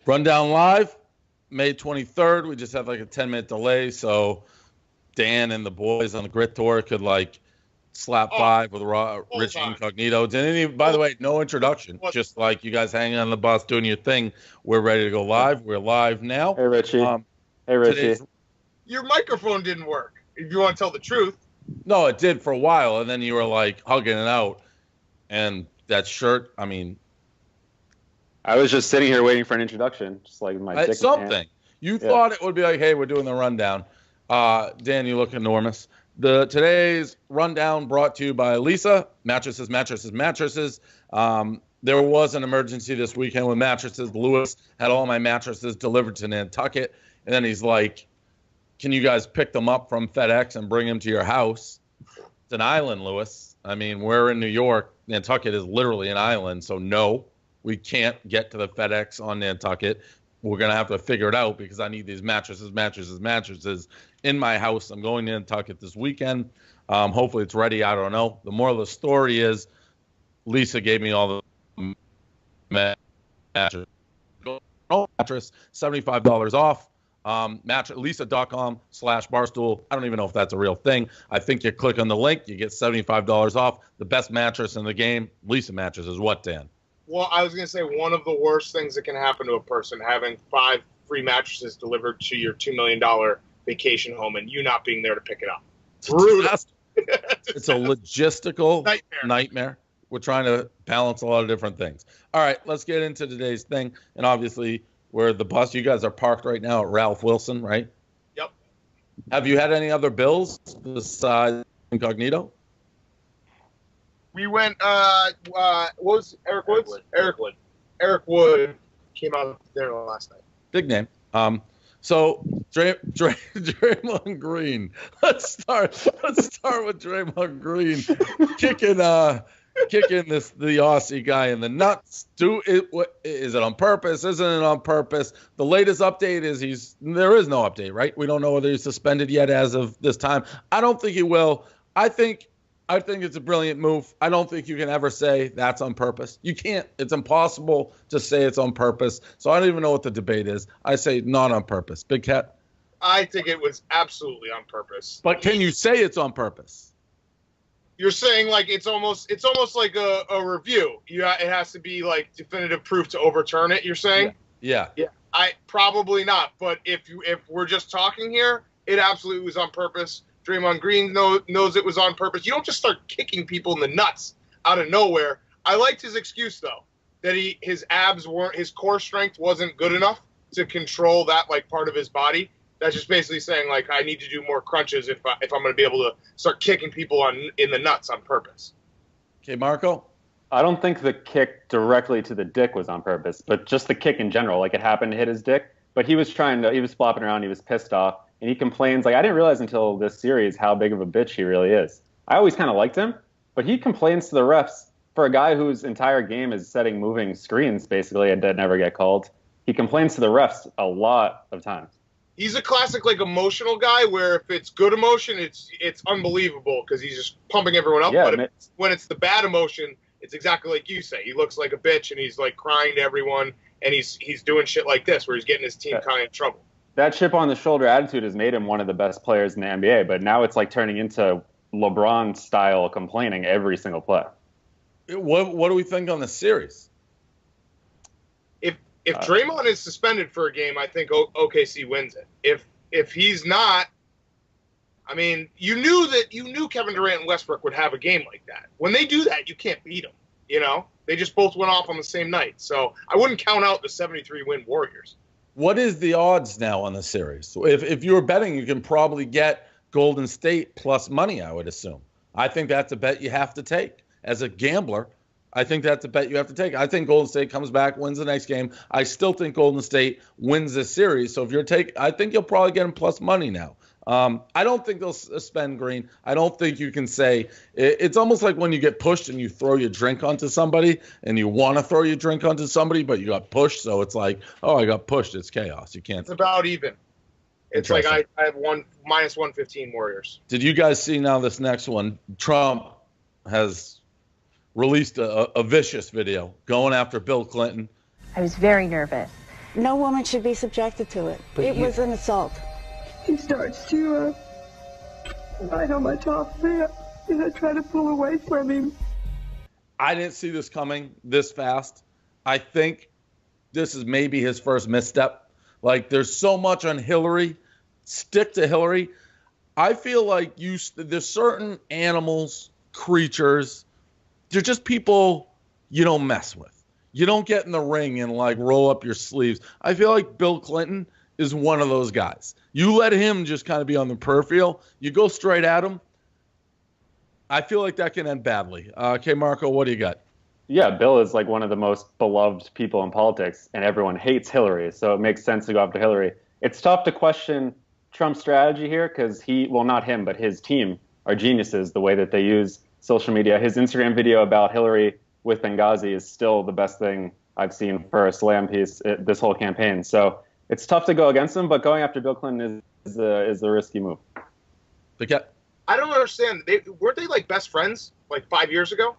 Rundown live, May 23rd. We just had like a 10-minute delay, so Dan and the boys on the Grit Tour could like slap by with Rich Incognito. By the way, no introduction. Just like you guys hanging on the bus doing your thing. We're ready to go live. We're live now. Hey, Richie. Hey, Richie. Your microphone didn't work, if you want to tell the truth. No, it did for a while, and then you were like hugging it out. And that shirt, I mean, I was just sitting here waiting for an introduction, just like my dick something. You thought it would be like, hey, we're doing the rundown. Dan, you look enormous. Today's rundown brought to you by Lisa, mattresses. There was an emergency this weekend with mattresses. Lewis had all my mattresses delivered to Nantucket, and then he's like, can you guys pick them up from FedEx and bring them to your house? It's an island, Lewis. I mean, we're in New York. Nantucket is literally an island, so no, we can't get to the FedEx on Nantucket. We're going to have to figure it out because I need these mattresses in my house. I'm going to Nantucket this weekend. Hopefully it's ready. I don't know. The moral of the story is Lisa gave me all the mattress, $75 off. Lisa.com/Barstool. I don't even know if that's a real thing. I think you click on the link, you get $75 off. The best mattress in the game. Lisa mattress is what, Dan? Well, I was going to say one of the worst things that can happen to a person, having 5 free mattresses delivered to your $2 million vacation home and you not being there to pick it up. Brutal. It's a logistical nightmare. We're trying to balance a lot of different things. All right, let's get into today's thing. And obviously, we're the bus. You guys are parked right now at Ralph Wilson, right? Yep. Have you had any other bills besides Incognito? We went, what was Eric Woods? Eric Wood came out there last night. Big name. So Draymond Green. Let's start with Draymond Green kicking the Aussie guy in the nuts. Is it on purpose? Isn't it on purpose? The latest update is there is no update, right? We don't know whether he's suspended yet as of this time. I don't think he will. I think it's a brilliant move. I don't think you can ever say that's on purpose. You can't. It's impossible to say it's on purpose. So I don't even know what the debate is. I say not on purpose. Big Cat? I think it was absolutely on purpose. But can you say it's on purpose? You're saying like it's almost like a review. It has to be like definitive proof to overturn it, you're saying? Yeah. I probably not. But if we're just talking here, it absolutely was on purpose. Draymond Green knows it was on purpose. You don't just start kicking people in the nuts out of nowhere. I liked his excuse though, that his core strength wasn't good enough to control that like part of his body. That's just basically saying like I need to do more crunches if I'm going to be able to start kicking people in the nuts on purpose. Okay, Marco. I don't think the kick directly to the dick was on purpose, but just the kick in general, like it happened to hit his dick. But he was flopping around, he was pissed off. And he complains, like, I didn't realize until this series how big of a bitch he really is. I always kind of liked him, but he complains to the refs for a guy whose entire game is setting moving screens, basically, and that never get called. He complains to the refs a lot of times. He's a classic, like, emotional guy where if it's good emotion, it's unbelievable because he's just pumping everyone up. Yeah, but when it's the bad emotion, it's exactly like you say. He looks like a bitch, and he's, like, crying to everyone, and he's doing shit like this where he's getting his team kind of in trouble. That chip on the shoulder attitude has made him one of the best players in the NBA, but now it's like turning into LeBron style complaining every single play. What do we think on the series? If Draymond is suspended for a game, I think OKC wins it. If he's not, I mean, you knew Kevin Durant and Westbrook would have a game like that. When they do that, you can't beat them. You know, they just both went off on the same night. So I wouldn't count out the 73-win Warriors. What is the odds now on the series? So if you were betting, you can probably get Golden State plus money, I would assume. I think that's a bet you have to take. As a gambler, I think that's a bet you have to take. I think Golden State comes back, wins the next game. I still think Golden State wins this series. So I think you'll probably get them plus money now. I don't think they'll suspend Green. I don't think you can say it's almost like when you get pushed and you throw your drink onto somebody and you want to throw your drink onto somebody, but you got pushed. So it's like, oh, I got pushed. It's chaos. You can't. It's about even. It's like I have minus 115 Warriors. Did you guys see now this next one? Trump has released a vicious video going after Bill Clinton. I was very nervous. No woman should be subjected to it. It was an assault. He starts to ride on my top me, and I try to pull away from him. I didn't see this coming this fast. I think this is maybe his first misstep. Like, there's so much on Hillary. Stick to Hillary. I feel like there's certain animals, creatures, they're just people you don't mess with. You don't get in the ring and, like, roll up your sleeves. I feel like Bill Clinton is one of those guys. You let him just kind of be on the peripheral. You go straight at him. I feel like that can end badly. Okay, Marco, what do you got? Yeah, Bill is like one of the most beloved people in politics, and everyone hates Hillary, so it makes sense to go after Hillary. It's tough to question Trump's strategy here because well, not him, but his team are geniuses, the way that they use social media. His Instagram video about Hillary with Benghazi is still the best thing I've seen for a slam piece this whole campaign. So it's tough to go against him, but going after Bill Clinton is a risky move. I don't understand. Weren't they like best friends like 5 years ago?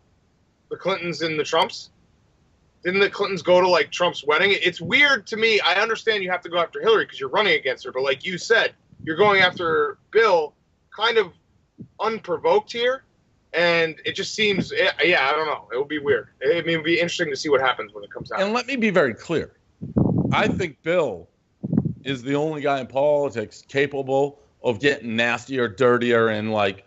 The Clintons and the Trumps? Didn't the Clintons go to like Trump's wedding? It's weird to me. I understand you have to go after Hillary because you're running against her, but like you said, you're going after Bill kind of unprovoked here. And it just seems, yeah, I don't know. It would be weird. It would be interesting to see what happens when it comes out. And let me be very clear. I think Bill is the only guy in politics capable of getting nastier, dirtier, and like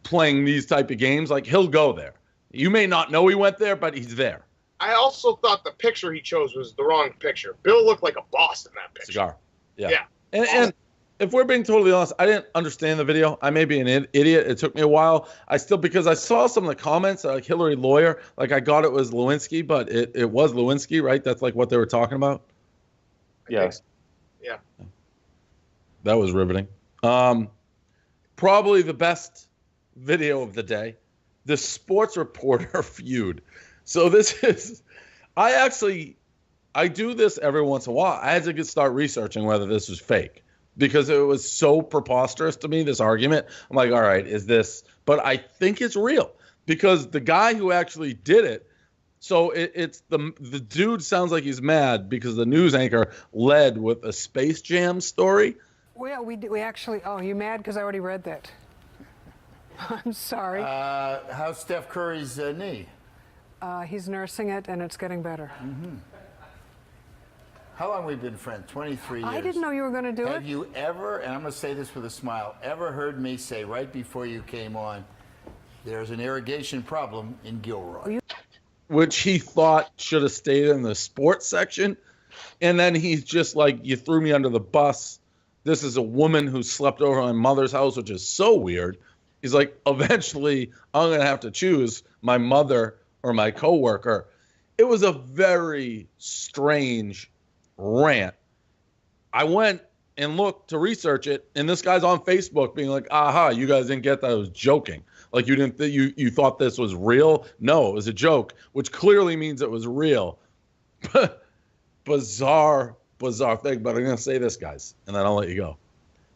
playing these type of games. Like, he'll go there. You may not know he went there, but he's there. I also thought the picture he chose was the wrong picture. Bill looked like a boss in that picture. Cigar. Yeah. Yeah. And if we're being totally honest, I didn't understand the video. I may be an idiot. It took me a while. Because I saw some of the comments, like Hillary lawyer, like I got it was Lewinsky, but it was Lewinsky, right? That's like what they were talking about. Yes. Yeah. That was riveting. Probably the best video of the day, the sports reporter feud. So this is, I do this every once in a while. I had to start researching whether this was fake because it was so preposterous to me, this argument. I'm like, all right, is this, but I think it's real because the guy who actually did it, so it's the dude sounds like he's mad because the news anchor led with a Space Jam story. Well, we actually, oh, you mad because I already read that? I'm sorry. How's Steph Curry's knee? He's nursing it, and it's getting better. Mm-hmm. How long have we been friends? 23 years. I didn't know you were going to do it. Have you ever, and I'm going to say this with a smile, ever heard me say right before you came on, there's an irrigation problem in Gilroy? Which he thought should have stayed in the sports section. And then he's just like, you threw me under the bus. This is a woman who slept over at my mother's house, which is so weird. He's like, eventually, I'm going to have to choose my mother or my coworker. It was a very strange rant. I went and looked to research it, and this guy's on Facebook being like, aha, you guys didn't get that. I was joking. Like, you didn't you thought this was real? No, it was a joke, which clearly means it was real. Bizarre thing. But I'm going to say this, guys, and then I'll let you go.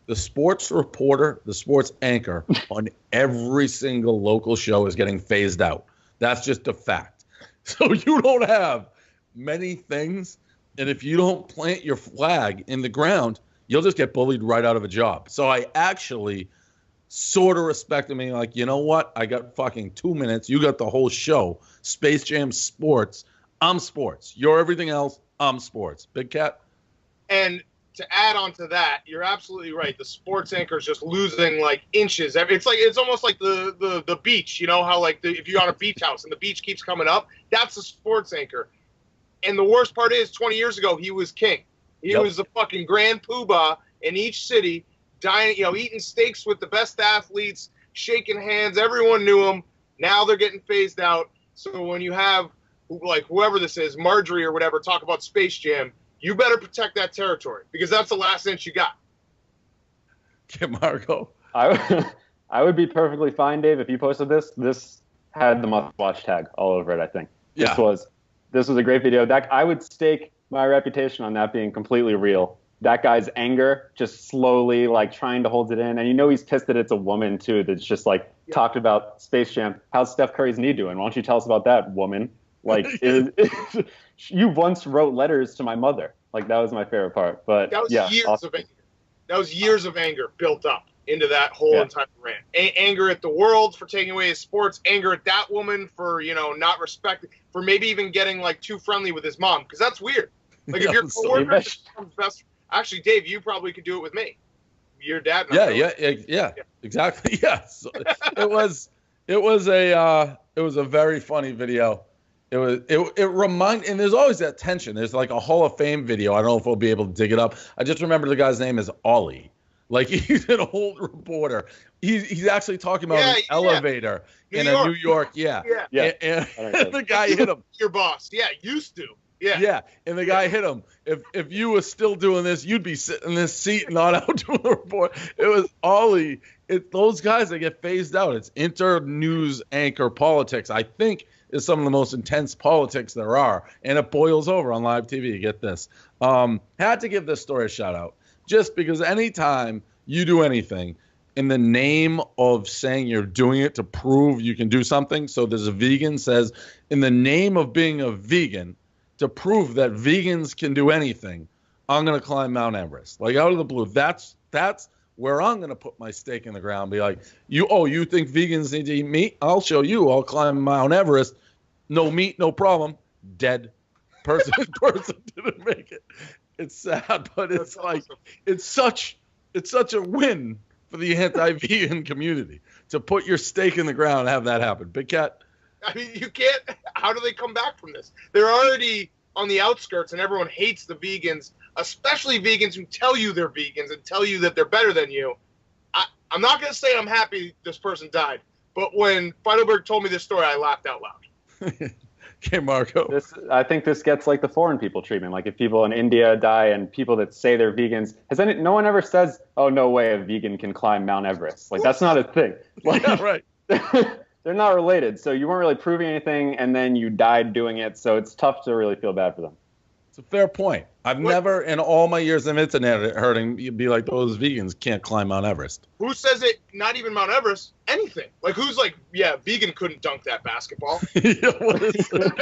The sports reporter, the sports anchor on every single local show is getting phased out. That's just a fact. So you don't have many things, and if you don't plant your flag in the ground, you'll just get bullied right out of a job. So I actually sort of respected me, like, you know what? I got fucking 2 minutes. You got the whole show. Space Jam Sports. I'm sports. You're everything else. I'm sports. Big Cat? And to add on to that, you're absolutely right. The sports anchor is just losing like inches. It's almost like the beach. You know how like if you're on a beach house and the beach keeps coming up, that's the sports anchor. And the worst part is, 20 years ago, he was king. He was the fucking grand poobah in each city, dining, eating steaks with the best athletes, shaking hands. Everyone knew him. Now they're getting phased out. So when you have like whoever this is, Marjorie or whatever, talk about Space Jam, you better protect that territory because that's the last inch you got. Okay, Marco. I would be perfectly fine, Dave, if you posted this. This had the must-watch tag all over it, I think. Yeah. This was a great video. I would stake my reputation on that being completely real. That guy's anger just slowly like trying to hold it in. And he's pissed that it's a woman too that's just like talked about Space Jam. How's Steph Curry's knee doing? Why don't you tell us about that, woman? Like, you once wrote letters to my mother. Like, that was my favorite part. But That was yeah, years awesome. of anger. That was years of anger built up into that whole entire rant. Anger at the world for taking away his sports. Anger at that woman for, not respecting, for maybe even getting like too friendly with his mom, because that's weird. Like if your coworker becomes best. Actually, Dave, you probably could do it with me. Your dad. And Yeah, exactly. Yeah. So it was a very funny video. It reminded, and there's always that tension. There's like a Hall of Fame video. I don't know if we'll be able to dig it up. I just remember the guy's name is Ollie. Like, he's an old reporter. He's actually talking about an elevator in New York. Yeah. And the guy hit him. Your boss. Yeah, used to. Yeah. Yeah. And the guy hit him. If you were still doing this, you'd be sitting in this seat, not out doing the report. It was Ollie. Those guys that get phased out. It's inter-news anchor politics, I think, is some of the most intense politics there are. And it boils over on live TV. Get this. Had to give this story a shout out. Just because anytime you do anything in the name of saying you're doing it to prove you can do something. So there's a vegan says, in the name of being a vegan, to prove that vegans can do anything, I'm going to climb Mount Everest. Like, out of the blue. That's where I'm going to put my stake in the ground. Be like, you think vegans need to eat meat? I'll show you. I'll climb Mount Everest. No meat, no problem. Dead. Person didn't make it. It's sad, but it's like awesome. it's such a win for the anti-vegan community to put your stake in the ground and have that happen. Big Cat. I mean, you can't. How do they come back from this? They're already on the outskirts, and everyone hates the vegans, especially vegans who tell you they're vegans and tell you that they're better than you. I'm not going to say I'm happy this person died, but when Feidelberg told me this story, I laughed out loud. Okay, Marco. I think this gets like the foreign people treatment. Like, if people in India die and people that say they're vegans, no one ever says, "Oh, no way, a vegan can climb Mount Everest." Like, that's not a thing. Like, yeah, right. They're not related. So you weren't really proving anything, and then you died doing it. So it's tough to really feel bad for them. It's a fair point. I've never, in all my years of internet hurting, you'd be like, those vegans can't climb Mount Everest. Who says it? Not even Mount Everest. Anything. Like, who's like, yeah, vegan couldn't dunk that basketball. Yeah, what is it?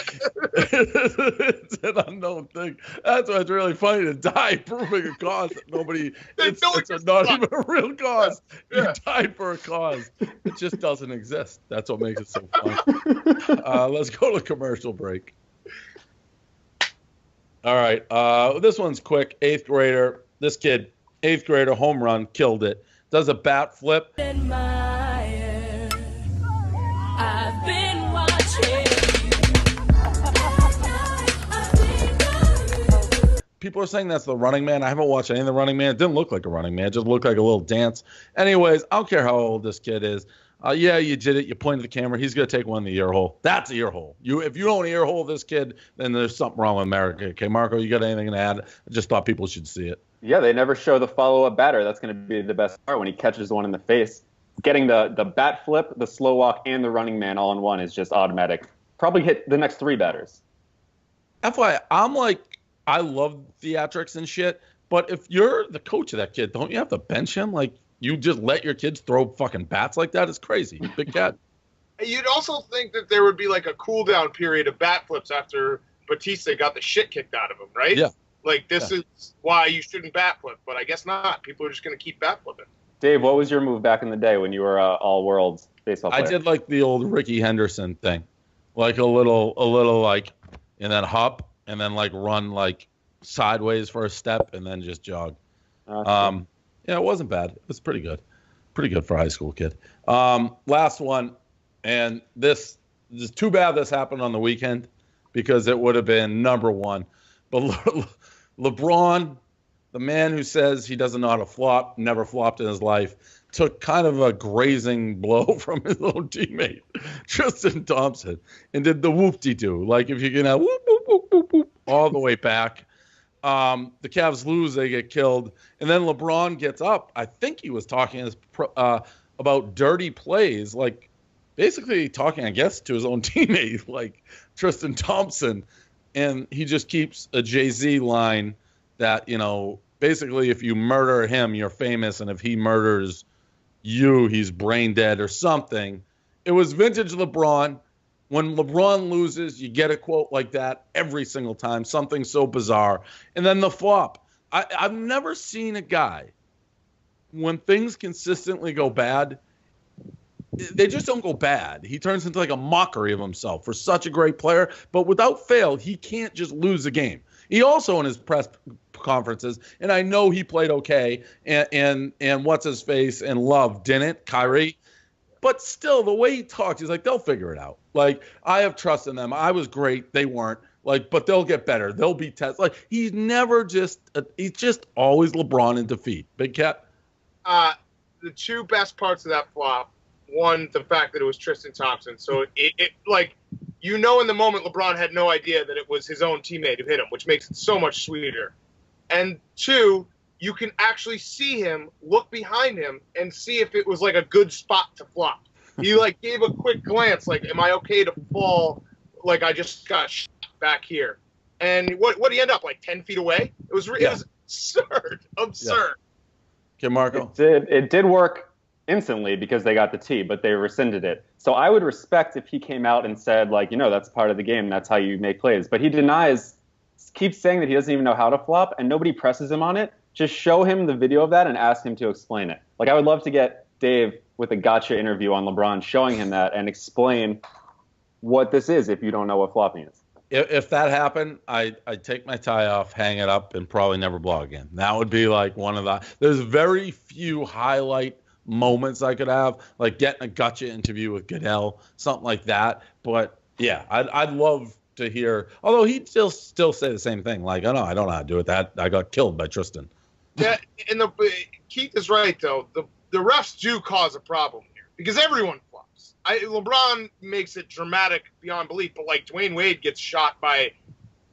It's an unknown thing. That's why it's really funny to die proving a cause that nobody. It's not even a real cause. Yeah. You died for a cause. It just doesn't exist. That's what makes it so fun. Let's go to commercial break. All right. This one's quick. 8th grader. This kid, 8th grader, home run, killed it. Does a bat flip. People are saying that's the Running Man. I haven't watched any of the Running Man. It didn't look like a Running Man. It just looked like a little dance. Anyways, I don't care how old this kid is. Yeah, you did it. You pointed the camera. He's going to take one in the ear hole. That's the ear hole. If you don't ear hole this kid, then there's something wrong with America. Okay, Marco, you got anything to add? I just thought people should see it. Yeah, they never show the follow-up batter. That's going to be the best part when he catches one in the face. Getting the bat flip, the slow walk, and the Running Man all in one is just automatic. Probably hit the next 3 batters. FYI, I love theatrics and shit, but if you're the coach of that kid, don't you have to bench him? Like, you just let your kids throw fucking bats like that? It's crazy. Big Cat. You'd also think that there would be like a cool down period of bat flips after Batista got the shit kicked out of him, right? Yeah. Like, this is why you shouldn't bat flip, but I guess not. People are just going to keep bat flipping. Dave, what was your move back in the day when you were all-worlds baseball player? I did like the old Ricky Henderson thing. Like a little like, and then hop, and then like run like sideways for a step, and then just jog. Yeah, it wasn't bad. It was pretty good. Pretty good for a high school kid. Last one, and this is too bad this happened on the weekend because it would have been number one. But LeBron, the man who says he doesn't know how to flop, never flopped in his life, took kind of a grazing blow from his own teammate, Tristan Thompson, and did the whoop-de-doo. Like, if you can have whoop, whoop, whoop, whoop, whoop, all the way back. The Cavs lose, they get killed. And then LeBron gets up. I think he was talking about dirty plays, like basically talking, I guess, to his own teammate, like Tristan Thompson. And he just keeps a Jay-Z line that, basically if you murder him, you're famous. And if he murders you, he's brain dead or something. It was vintage LeBron. When LeBron loses, you get a quote like that every single time, something so bizarre. And then the flop. I've never seen a guy, when things consistently go bad, they just don't go bad. He turns into like a mockery of himself for such a great player. But without fail, he can't just lose a game. He also in his press conferences, and I know he played okay, and what's his face and Love didn't, Kyrie. But still, the way he talks, he's like, they'll figure it out. Like, I have trust in them. I was great. They weren't. Like, but they'll get better. They'll be tested. Like, he's never just he's just always LeBron in defeat. Big Cat? The two best parts of that flop, one, the fact that it was Tristan Thompson. So, it like, you know in the moment LeBron had no idea that it was his own teammate who hit him, which makes it so much sweeter. And two, you can actually see him look behind him and see if it was like a good spot to flop. He like gave a quick glance, like, am I okay to fall? Like I just got shot back here. And what did he end up, like 10 feet away? It was absurd. Yeah. Okay, Marco. It did work instantly because they got the tee, but they rescinded it. So I would respect if he came out and said, like, that's part of the game. That's how you make plays. But he keeps saying that he doesn't even know how to flop, and nobody presses him on it. Just show him the video of that and ask him to explain it. Like, I would love to get Dave with a gotcha interview on LeBron showing him that and explain what this is if you don't know what flopping is. If that happened, I'd take my tie off, hang it up, and probably never blog again. That would be like one of the – there's very few highlight moments I could have, like getting a gotcha interview with Goodell, something like that. But, yeah, I'd love to hear – although he'd still say the same thing. Like, I don't know how to do it. That I got killed by Tristan. Yeah, and Keith is right, though. The refs do cause a problem here because everyone flops. LeBron makes it dramatic beyond belief, but like Dwayne Wade gets shot by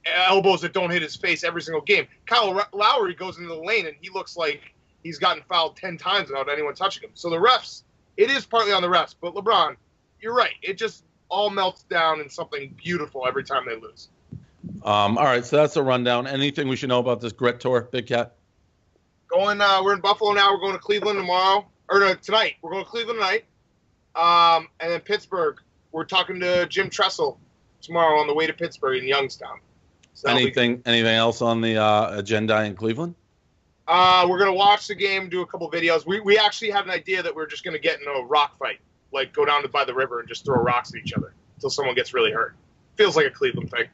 elbows that don't hit his face every single game. Kyle Lowry goes into the lane and he looks like he's gotten fouled 10 times without anyone touching him. So the refs, it is partly on the refs, but LeBron, you're right. It just all melts down in something beautiful every time they lose. All right, so that's a rundown. Anything we should know about this Grit Tour, Big Cat? We're in Buffalo now. We're going to Cleveland tomorrow. Or no, tonight. We're going to Cleveland tonight. And then Pittsburgh. We're talking to Jim Tressel tomorrow on the way to Pittsburgh in Youngstown. So anything else on the agenda in Cleveland? We're going to watch the game, do a couple videos. We actually had an idea that we're just going to get in a rock fight. Like go down by the river and just throw rocks at each other until someone gets really hurt. Feels like a Cleveland thing.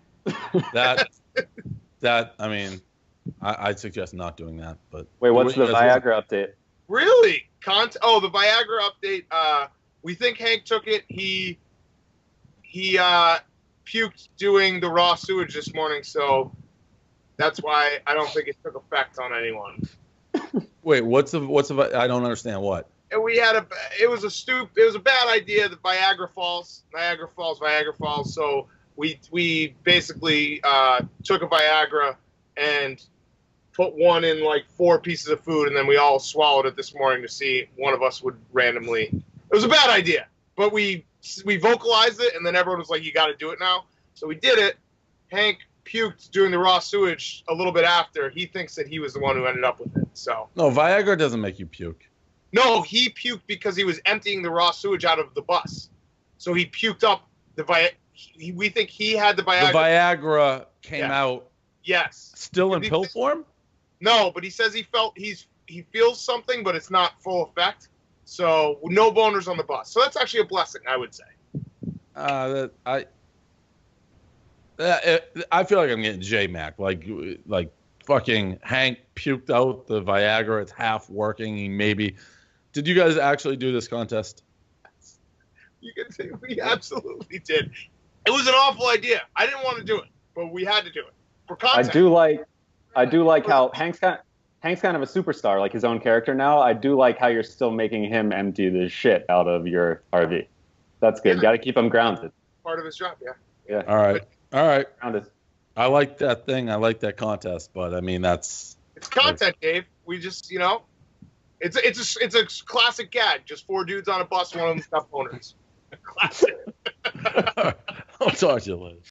I mean... I'd suggest not doing that. But wait, what's the Viagra update? Really? The Viagra update. We think Hank took it. He puked doing the raw sewage this morning, so that's why I don't think it took effect on anyone. Wait, what's the? I don't understand what. And it was a bad idea. The Niagara Falls. So we basically took a Viagra and put one in like 4 pieces of food, and then we all swallowed it this morning to see one of us would randomly. It was a bad idea, but we vocalized it, and then everyone was like, "You got to do it now." So we did it. Hank puked doing the raw sewage a little bit after. He thinks that he was the one who ended up with it. So no, Viagra doesn't make you puke. No, he puked because he was emptying the raw sewage out of the bus. So he puked up the Viagra. We think he had the Viagra. The Viagra came out. Yes. Still in pill form? No, but he says he feels something, but it's not full effect. So no boners on the bus. So that's actually a blessing, I would say. I feel like I'm getting J-Mac. Like fucking Hank puked out the Viagra. It's half working. Did you guys actually do this contest? You can say we absolutely did. It was an awful idea. I didn't want to do it, but we had to do it. For content. I do like how Hank's kind of a superstar, like his own character now. I do like how you're still making him empty the shit out of your RV. That's good. Yeah. Got to keep him grounded. Part of his job, yeah. Yeah. All right. Grounded. I like that thing. I like that contest, but I mean it's content, Dave. We just it's a classic gag. Just 4 dudes on a bus, one of them's got boners. Classic. I'll talk to you later.